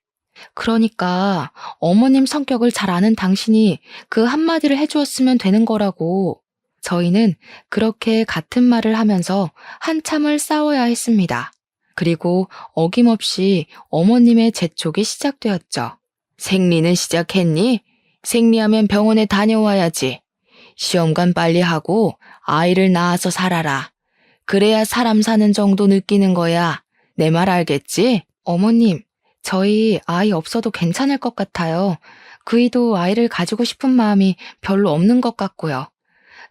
Speaker 1: 그러니까 어머님 성격을 잘 아는 당신이 그 한마디를 해주었으면 되는 거라고. 저희는 그렇게 같은 말을 하면서 한참을 싸워야 했습니다. 그리고 어김없이 어머님의 재촉이 시작되었죠. 생리는 시작했니? 생리하면 병원에 다녀와야지. 시험관 빨리 하고 아이를 낳아서 살아라. 그래야 사람 사는 정도 느끼는 거야. 내 말 알겠지? 어머님, 저희 아이 없어도 괜찮을 것 같아요. 그이도 아이를 가지고 싶은 마음이 별로 없는 것 같고요.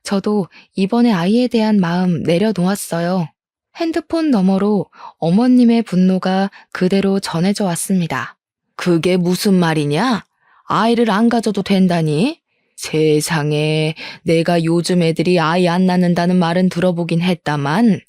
Speaker 1: 저도 이번에 아이에 대한 마음 내려놓았어요. 핸드폰 너머로 어머님의 분노가 그대로 전해져 왔습니다. 그게 무슨 말이냐? 아이를 안 가져도 된다니? 세상에, 내가 요즘 애들이 아이 안 낳는다는 말은 들어보긴 했다만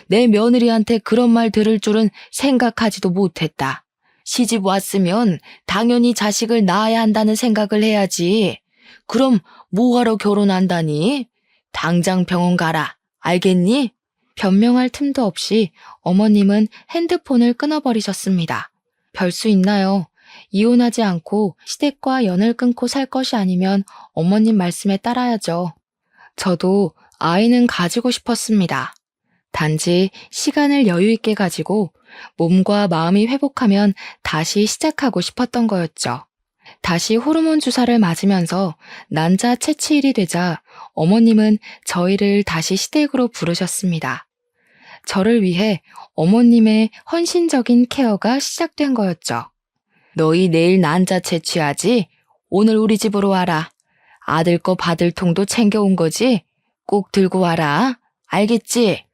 Speaker 1: 내 며느리한테 그런 말 들을 줄은 생각하지도 못했다. 시집 왔으면 당연히 자식을 낳아야 한다는 생각을 해야지. 그럼 뭐하러 결혼한다니? 당장 병원 가라. 알겠니? 변명할 틈도 없이 어머님은 핸드폰을 끊어버리셨습니다. 별 수 있나요? 이혼하지 않고 시댁과 연을 끊고 살 것이 아니면 어머님 말씀에 따라야죠. 저도 아이는 가지고 싶었습니다. 단지 시간을 여유 있게 가지고 몸과 마음이 회복하면 다시 시작하고 싶었던 거였죠. 다시 호르몬 주사를 맞으면서 난자 채취일이 되자 어머님은 저희를 다시 시댁으로 부르셨습니다. 저를 위해 어머님의 헌신적인 케어가 시작된 거였죠. 너희 내일 난자 채취하지? 오늘 우리 집으로 와라. 아들 거 받을 통도 챙겨온 거지? 꼭 들고 와라. 알겠지?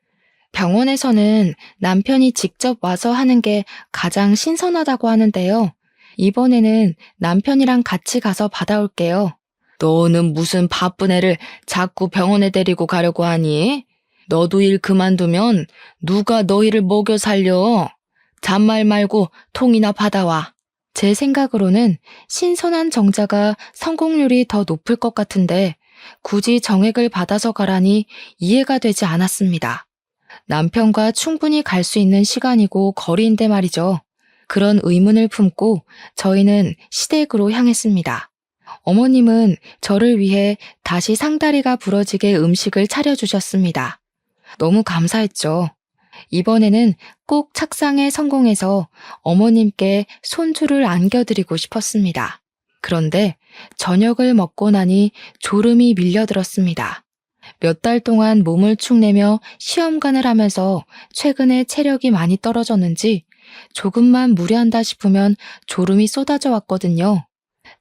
Speaker 1: 병원에서는 남편이 직접 와서 하는 게 가장 신선하다고 하는데요. 이번에는 남편이랑 같이 가서 받아올게요. 너는 무슨 바쁜 애를 자꾸 병원에 데리고 가려고 하니? 너도 일 그만두면 누가 너희를 먹여 살려? 잔말 말고 통이나 받아와. 제 생각으로는 신선한 정자가 성공률이 더 높을 것 같은데 굳이 정액을 받아서 가라니 이해가 되지 않았습니다. 남편과 충분히 갈 수 있는 시간이고 거리인데 말이죠. 그런 의문을 품고 저희는 시댁으로 향했습니다. 어머님은 저를 위해 다시 상다리가 부러지게 음식을 차려주셨습니다. 너무 감사했죠. 이번에는 꼭 착상에 성공해서 어머님께 손주를 안겨드리고 싶었습니다. 그런데 저녁을 먹고 나니 졸음이 밀려들었습니다. 몇 달 동안 몸을 축내며 시험관을 하면서 최근에 체력이 많이 떨어졌는지 조금만 무리한다 싶으면 졸음이 쏟아져 왔거든요.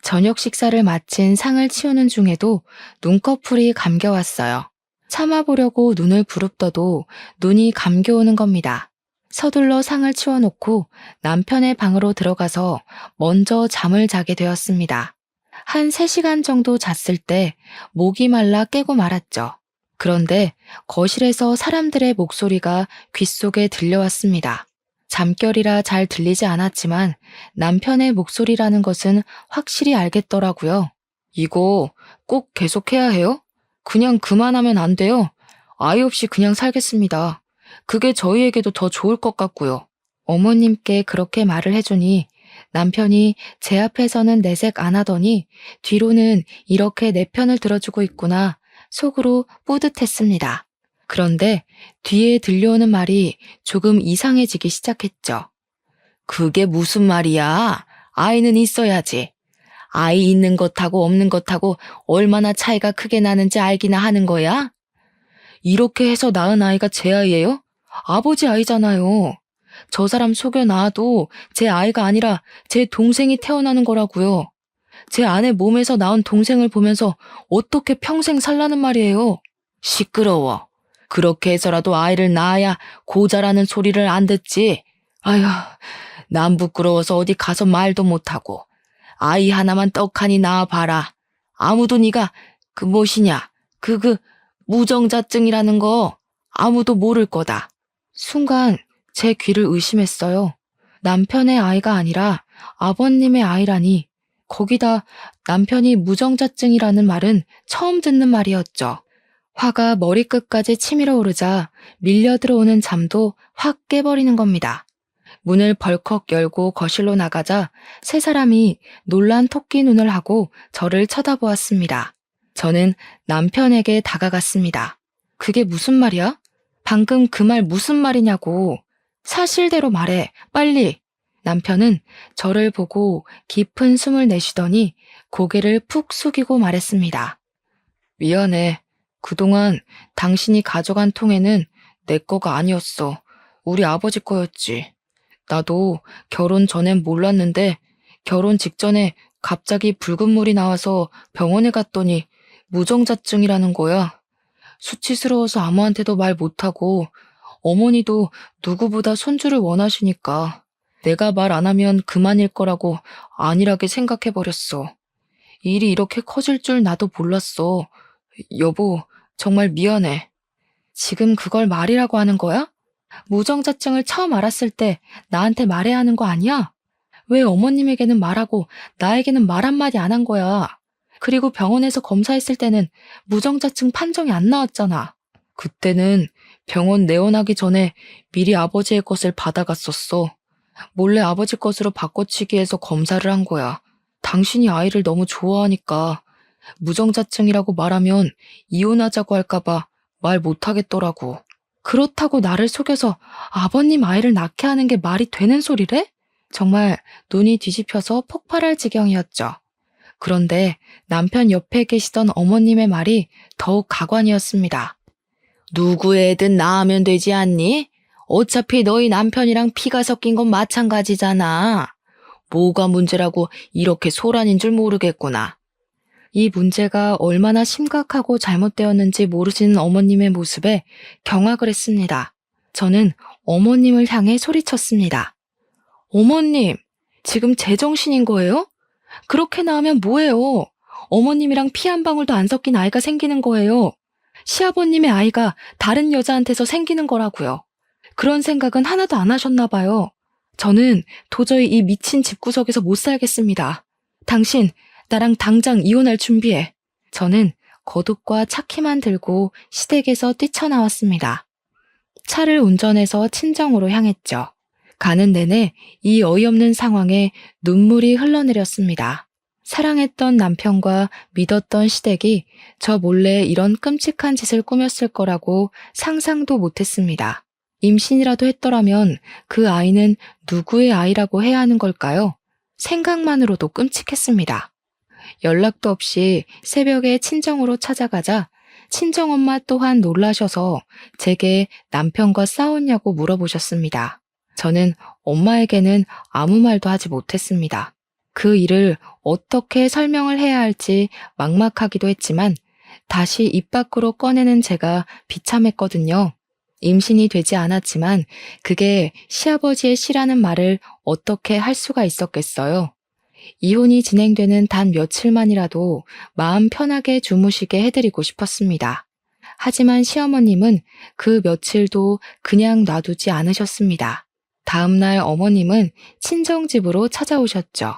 Speaker 1: 저녁 식사를 마친 상을 치우는 중에도 눈꺼풀이 감겨왔어요. 참아보려고 눈을 부릅떠도 눈이 감겨오는 겁니다. 서둘러 상을 치워놓고 남편의 방으로 들어가서 먼저 잠을 자게 되었습니다. 한 3시간 정도 잤을 때 목이 말라 깨고 말았죠. 그런데 거실에서 사람들의 목소리가 귓속에 들려왔습니다. 잠결이라 잘 들리지 않았지만 남편의 목소리라는 것은 확실히 알겠더라고요. 이거 꼭 계속해야 해요? 그냥 그만하면 안 돼요. 아이 없이 그냥 살겠습니다. 그게 저희에게도 더 좋을 것 같고요. 어머님께 그렇게 말을 해주니 남편이 제 앞에서는 내색 안 하더니 뒤로는 이렇게 내 편을 들어주고 있구나 속으로 뿌듯했습니다. 그런데 뒤에 들려오는 말이 조금 이상해지기 시작했죠. 그게 무슨 말이야? 아이는 있어야지. 아이 있는 것하고 없는 것하고 얼마나 차이가 크게 나는지 알기나 하는 거야? 이렇게 해서 낳은 아이가 제 아이예요? 아버지 아이잖아요. 저 사람 속여놔도 제 아이가 아니라 제 동생이 태어나는 거라고요. 제 아내 몸에서 나온 동생을 보면서 어떻게 평생 살라는 말이에요. 시끄러워. 그렇게 해서라도 아이를 낳아야 고자라는 소리를 안 듣지. 아휴, 난 부끄러워서 어디 가서 말도 못하고. 아이 하나만 떡하니 낳아봐라. 아무도 네가 그 무엇이냐, 무정자증이라는 거 아무도 모를 거다. 순간 제 귀를 의심했어요. 남편의 아이가 아니라 아버님의 아이라니. 거기다 남편이 무정자증이라는 말은 처음 듣는 말이었죠. 화가 머리끝까지 치밀어 오르자 밀려 들어오는 잠도 확 깨버리는 겁니다. 문을 벌컥 열고 거실로 나가자 세 사람이 놀란 토끼 눈을 하고 저를 쳐다보았습니다. 저는 남편에게 다가갔습니다. 그게 무슨 말이야? 방금 그 말 무슨 말이냐고. 사실대로 말해, 빨리. 남편은 저를 보고 깊은 숨을 내쉬더니 고개를 푹 숙이고 말했습니다. 미안해. 그동안 당신이 가져간 통에는 내 거가 아니었어. 우리 아버지 거였지. 나도 결혼 전엔 몰랐는데 결혼 직전에 갑자기 붉은 물이 나와서 병원에 갔더니 무정자증이라는 거야. 수치스러워서 아무한테도 말 못하고 어머니도 누구보다 손주를 원하시니까 내가 말 안 하면 그만일 거라고 안일하게 생각해버렸어. 일이 이렇게 커질 줄 나도 몰랐어. 여보, 정말 미안해. 지금 그걸 말이라고 하는 거야? 무정자증을 처음 알았을 때 나한테 말해야 하는 거 아니야? 왜 어머님에게는 말하고 나에게는 말 한마디 안 한 거야? 그리고 병원에서 검사했을 때는 무정자증 판정이 안 나왔잖아. 그때는 병원 내원하기 전에 미리 아버지의 것을 받아갔었어. 몰래 아버지 것으로 바꿔치기 해서 검사를 한 거야. 당신이 아이를 너무 좋아하니까 무정자증이라고 말하면 이혼하자고 할까봐 말 못하겠더라고. 그렇다고 나를 속여서 아버님 아이를 낳게 하는 게 말이 되는 소리래? 정말 눈이 뒤집혀서 폭발할 지경이었죠. 그런데 남편 옆에 계시던 어머님의 말이 더욱 가관이었습니다. 누구 애든 낳으면 되지 않니? 어차피 너희 남편이랑 피가 섞인 건 마찬가지잖아. 뭐가 문제라고 이렇게 소란인 줄 모르겠구나. 이 문제가 얼마나 심각하고 잘못되었는지 모르시는 어머님의 모습에 경악을 했습니다. 저는 어머님을 향해 소리쳤습니다. 어머님, 지금 제정신인 거예요? 그렇게 나오면 뭐예요? 어머님이랑 피 한 방울도 안 섞인 아이가 생기는 거예요. 시아버님의 아이가 다른 여자한테서 생기는 거라고요. 그런 생각은 하나도 안 하셨나 봐요. 저는 도저히 이 미친 집구석에서 못 살겠습니다. 당신, 나랑 당장 이혼할 준비해. 저는 거둑과 차키만 들고 시댁에서 뛰쳐나왔습니다. 차를 운전해서 친정으로 향했죠. 가는 내내 이 어이없는 상황에 눈물이 흘러내렸습니다. 사랑했던 남편과 믿었던 시댁이 저 몰래 이런 끔찍한 짓을 꾸몄을 거라고 상상도 못했습니다. 임신이라도 했더라면 그 아이는 누구의 아이라고 해야 하는 걸까요? 생각만으로도 끔찍했습니다. 연락도 없이 새벽에 친정으로 찾아가자 친정엄마 또한 놀라셔서 제게 남편과 싸웠냐고 물어보셨습니다. 저는 엄마에게는 아무 말도 하지 못했습니다. 그 일을 어떻게 설명을 해야 할지 막막하기도 했지만 다시 입 밖으로 꺼내는 제가 비참했거든요. 임신이 되지 않았지만 그게 시아버지의 시라는 말을 어떻게 할 수가 있었겠어요. 이혼이 진행되는 단 며칠만이라도 마음 편하게 주무시게 해드리고 싶었습니다. 하지만 시어머님은 그 며칠도 그냥 놔두지 않으셨습니다. 다음날 어머님은 친정집으로 찾아오셨죠.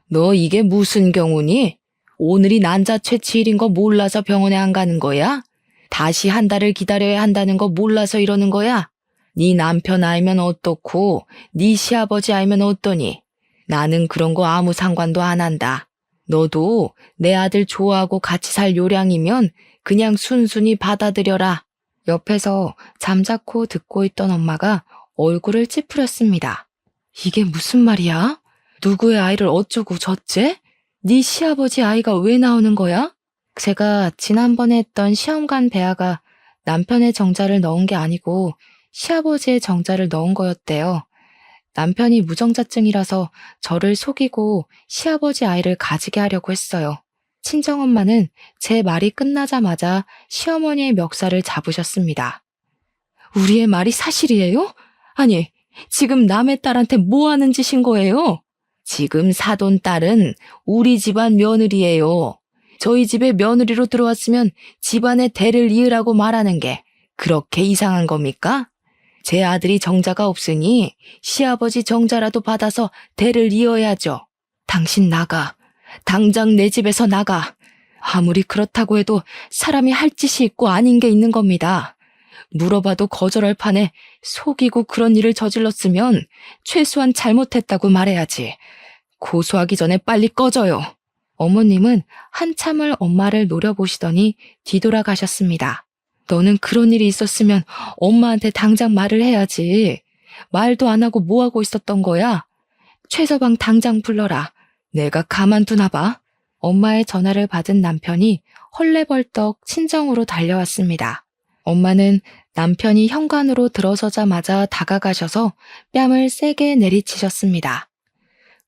Speaker 1: 너 이게 무슨 경우니? 오늘이 난자 채취일인 거 몰라서 병원에 안 가는 거야? 다시 한 달을 기다려야 한다는 거 몰라서 이러는 거야? 네 남편 알면 어떻고 네 시아버지 알면 어떠니? 나는 그런 거 아무 상관도 안 한다. 너도 내 아들 좋아하고 같이 살 요량이면 그냥 순순히 받아들여라. 옆에서 잠자코 듣고 있던 엄마가 얼굴을 찌푸렸습니다. 이게 무슨 말이야? 누구의 아이를 어쩌고 저째? 네 시아버지 아이가 왜 나오는 거야? 제가 지난번에 했던 시험관 배아가 남편의 정자를 넣은 게 아니고 시아버지의 정자를 넣은 거였대요. 남편이 무정자증이라서 저를 속이고 시아버지 아이를 가지게 하려고 했어요. 친정엄마는 제 말이 끝나자마자 시어머니의 멱살을 잡으셨습니다. 우리의 말이 사실이에요? 아니, 지금 남의 딸한테 뭐 하는 짓인 거예요? 지금 사돈 딸은 우리 집안 며느리예요. 저희 집에 며느리로 들어왔으면 집안의 대를 이으라고 말하는 게 그렇게 이상한 겁니까? 제 아들이 정자가 없으니 시아버지 정자라도 받아서 대를 이어야죠. 당신 나가. 당장 내 집에서 나가. 아무리 그렇다고 해도 사람이 할 짓이 있고 아닌 게 있는 겁니다. 물어봐도 거절할 판에 속이고 그런 일을 저질렀으면 최소한 잘못했다고 말해야지. 고소하기 전에 빨리 꺼져요. 어머님은 한참을 엄마를 노려보시더니 뒤돌아가셨습니다. 너는 그런 일이 있었으면 엄마한테 당장 말을 해야지. 말도 안 하고 뭐 하고 있었던 거야? 최서방 당장 불러라. 내가 가만두나 봐. 엄마의 전화를 받은 남편이 헐레벌떡 친정으로 달려왔습니다. 엄마는 남편이 현관으로 들어서자마자 다가가셔서 뺨을 세게 내리치셨습니다.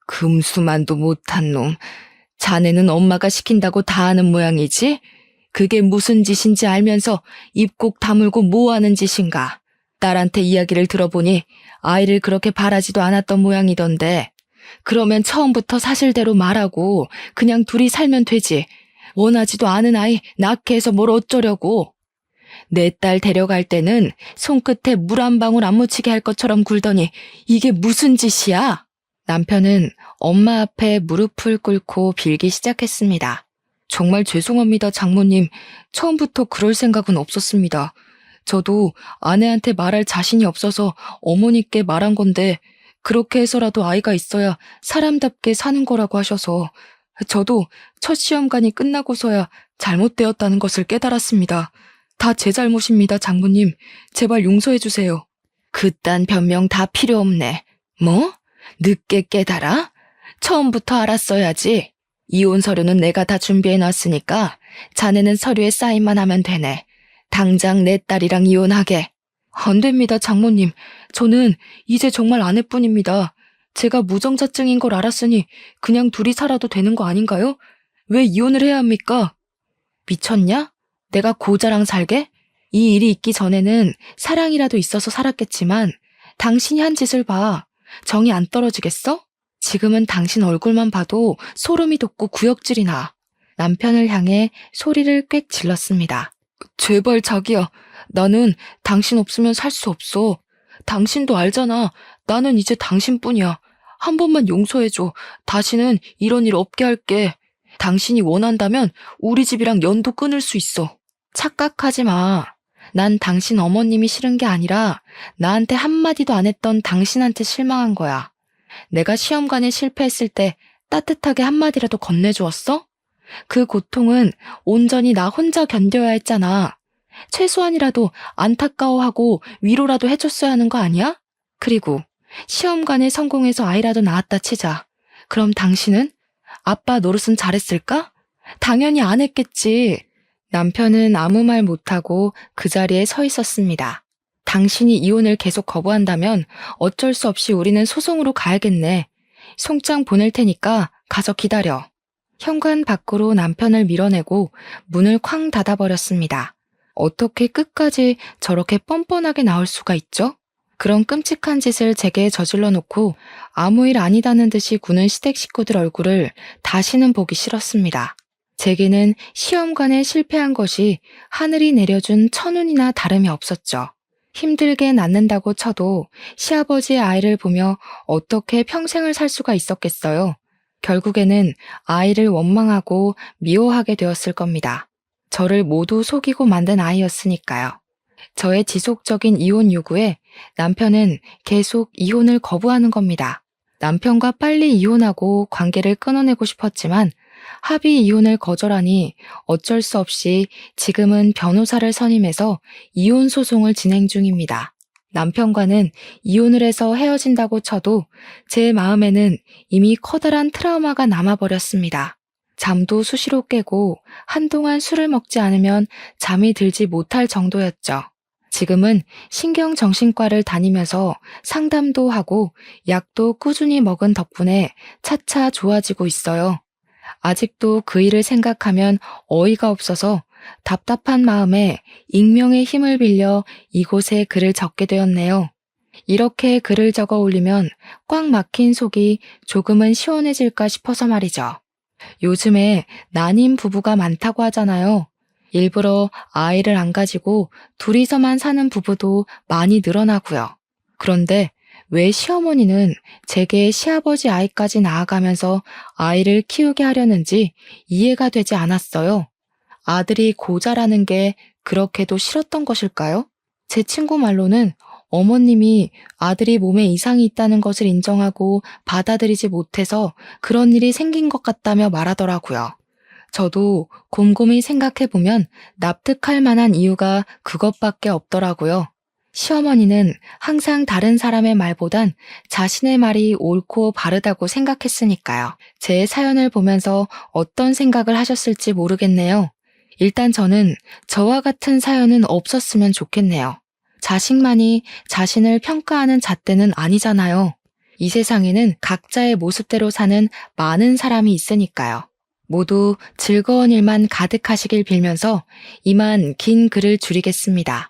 Speaker 1: 금수만도 못한 놈. 자네는 엄마가 시킨다고 다 하는 모양이지? 그게 무슨 짓인지 알면서 입 꼭 다물고 뭐 하는 짓인가? 딸한테 이야기를 들어보니 아이를 그렇게 바라지도 않았던 모양이던데 그러면 처음부터 사실대로 말하고 그냥 둘이 살면 되지. 원하지도 않은 아이 낳게 해서 뭘 어쩌려고. 내 딸 데려갈 때는 손끝에 물 한 방울 안 묻히게 할 것처럼 굴더니 이게 무슨 짓이야? 남편은 엄마 앞에 무릎을 꿇고 빌기 시작했습니다. 정말 죄송합니다, 장모님. 처음부터 그럴 생각은 없었습니다. 저도 아내한테 말할 자신이 없어서 어머니께 말한 건데 그렇게 해서라도 아이가 있어야 사람답게 사는 거라고 하셔서 저도 첫 시험관이 끝나고서야 잘못되었다는 것을 깨달았습니다. 다 제 잘못입니다, 장모님. 제발 용서해 주세요. 그딴 변명 다 필요 없네. 뭐? 늦게 깨달아? 처음부터 알았어야지. 이혼 서류는 내가 다 준비해놨으니까 자네는 서류에 사인만 하면 되네. 당장 내 딸이랑 이혼하게. 안 됩니다, 장모님. 저는 이제 정말 아내뿐입니다. 제가 무정자증인 걸 알았으니 그냥 둘이 살아도 되는 거 아닌가요? 왜 이혼을 해야 합니까? 미쳤냐? 내가 고자랑 살게? 이 일이 있기 전에는 사랑이라도 있어서 살았겠지만 당신이 한 짓을 봐. 정이 안 떨어지겠어? 지금은 당신 얼굴만 봐도 소름이 돋고 구역질이 나. 남편을 향해 소리를 꽥 질렀습니다. 제발 자기야. 나는 당신 없으면 살 수 없어. 당신도 알잖아. 나는 이제 당신뿐이야. 한 번만 용서해줘. 다시는 이런 일 없게 할게. 당신이 원한다면 우리 집이랑 연도 끊을 수 있어. 착각하지 마. 난 당신 어머님이 싫은 게 아니라 나한테 한마디도 안 했던 당신한테 실망한 거야. 내가 시험관에 실패했을 때 따뜻하게 한마디라도 건네주었어? 그 고통은 온전히 나 혼자 견뎌야 했잖아. 최소한이라도 안타까워하고 위로라도 해줬어야 하는 거 아니야? 그리고 시험관에 성공해서 아이라도 낳았다 치자. 그럼 당신은? 아빠 노릇은 잘했을까? 당연히 안 했겠지. 남편은 아무 말 못하고 그 자리에 서 있었습니다. 당신이 이혼을 계속 거부한다면 어쩔 수 없이 우리는 소송으로 가야겠네. 송장 보낼 테니까 가서 기다려. 현관 밖으로 남편을 밀어내고 문을 쾅 닫아버렸습니다. 어떻게 끝까지 저렇게 뻔뻔하게 나올 수가 있죠? 그런 끔찍한 짓을 제게 저질러 놓고 아무 일 아니다는 듯이 구는 시댁 식구들 얼굴을 다시는 보기 싫었습니다. 제게는 시험관에 실패한 것이 하늘이 내려준 천운이나 다름이 없었죠. 힘들게 낳는다고 쳐도 시아버지의 아이를 보며 어떻게 평생을 살 수가 있었겠어요. 결국에는 아이를 원망하고 미워하게 되었을 겁니다. 저를 모두 속이고 만든 아이였으니까요. 저의 지속적인 이혼 요구에 남편은 계속 이혼을 거부하는 겁니다. 남편과 빨리 이혼하고 관계를 끊어내고 싶었지만 합의 이혼을 거절하니 어쩔 수 없이 지금은 변호사를 선임해서 이혼 소송을 진행 중입니다. 남편과는 이혼을 해서 헤어진다고 쳐도 제 마음에는 이미 커다란 트라우마가 남아버렸습니다. 잠도 수시로 깨고 한동안 술을 먹지 않으면 잠이 들지 못할 정도였죠. 지금은 신경정신과를 다니면서 상담도 하고 약도 꾸준히 먹은 덕분에 차차 좋아지고 있어요. 아직도 그 일을 생각하면 어이가 없어서 답답한 마음에 익명의 힘을 빌려 이곳에 글을 적게 되었네요. 이렇게 글을 적어 올리면 꽉 막힌 속이 조금은 시원해질까 싶어서 말이죠. 요즘에 난임 부부가 많다고 하잖아요. 일부러 아이를 안 가지고 둘이서만 사는 부부도 많이 늘어나고요. 그런데 왜 시어머니는 제게 시아버지 아이까지 낳아가면서 아이를 키우게 하려는지 이해가 되지 않았어요. 아들이 고자라는 게 그렇게도 싫었던 것일까요? 제 친구 말로는 어머님이 아들이 몸에 이상이 있다는 것을 인정하고 받아들이지 못해서 그런 일이 생긴 것 같다며 말하더라고요. 저도 곰곰이 생각해보면 납득할 만한 이유가 그것밖에 없더라고요. 시어머니는 항상 다른 사람의 말보단 자신의 말이 옳고 바르다고 생각했으니까요. 제 사연을 보면서 어떤 생각을 하셨을지 모르겠네요. 일단 저는 저와 같은 사연은 없었으면 좋겠네요. 자식만이 자신을 평가하는 잣대는 아니잖아요. 이 세상에는 각자의 모습대로 사는 많은 사람이 있으니까요. 모두 즐거운 일만 가득하시길 빌면서 이만 긴 글을 줄이겠습니다.